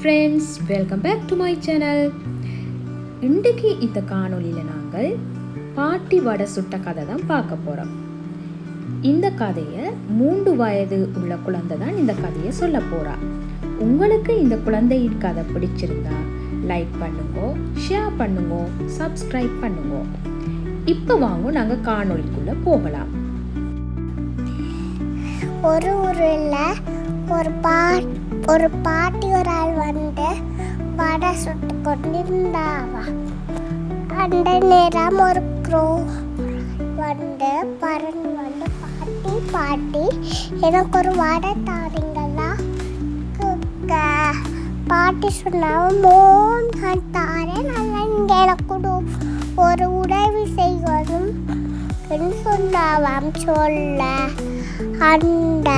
Friends, welcome back to my channel. இன்றைக்கு இந்த காணொலியில் நாங்கள் பாட்டி வடை சுட்ட கதை தான் பார்க்க போகிறோம். இந்த கதையை 3 வயது உள்ள குழந்தை தான் இந்த கதையை சொல்ல போகிறா. உங்களுக்கு இந்த குழந்தையின் கதை பிடிச்சிருந்தா லைக் பண்ணுங்க, ஷேர் பண்ணுங்க, சப்ஸ்கிரைப் பண்ணுங்க. இப்போ வாங்க நாங்கள் காணொலிக்குள்ளே போகலாம். ஒரு ஊரில் ஒரு பாட்டி ஒரு ஆள் வந்து வடை சுட்டு கொண்டிருந்தாவா. அந்த நேரம் ஒரு க்ரோ வந்து பறந்து வந்து பாட்டி எனக்கு ஒரு வடை தாரீங்களா? பாட்டி சொன்னாவும் நான் தாரேன், நல்லா இங்கே எனக்கு ஒரு உதவி செய்யணும் என்று சொன்னாவாம். சொல்ல அந்த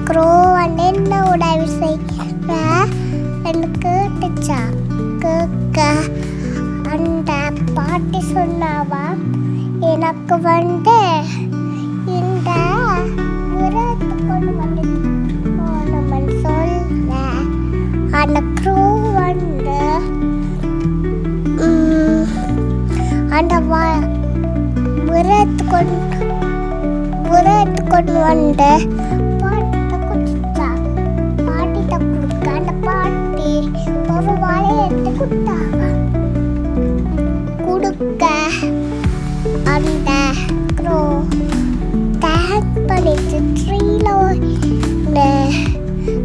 க்ரோ வந்து என்ன உதவி செய்கிற என்று கேட்டுச்சா. கேட்க அந்த பாட்டி சொன்னாவா, எனக்கு வந்து இந்த விரத்து கொண்டு வந்து போகணும்னு சொல்ல அந்த க்ரோ வந்து அந்த விரத்து கொண்டு வந்து பாட்டிட்ட குடிச்சா. பாட்டிட்ட கொடுக்க அந்த பாட்டி ஒரு வாழை எடுத்து கொடுத்தாங்க. கொடுக்க அந்த க்ரோ டேக் பண்ணிட்டு ட்ரீல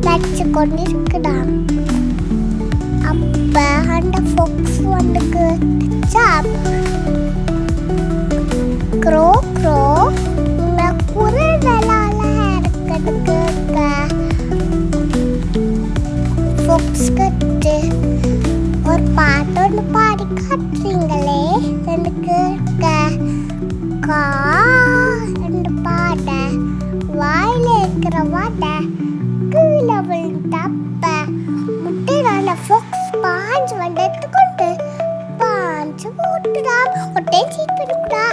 வச்சு கொண்டு இருக்குதாம். அப்ப அந்த ஃபாக்ஸ் வந்து கேட்டுச்சா, க்ரோ க்ரோ குரல் நல்லால இருக்குது கேட்க. ஃபாக்ஸ் கட்டு ஒரு பாட்டு ஒன்று பாடி காட்டுறீங்களே என்று கேட்க. கா என்று பாட வாயில இருக்கிற வடை கீழே விழுந்தப்ப முட்டையான ஃபாக்ஸ் பாஞ்சு வந்து எடுத்துக்கொண்டு பாஞ்சு போட்டுடாம். ஒட்டே சீட் பண்ணுக்குடா.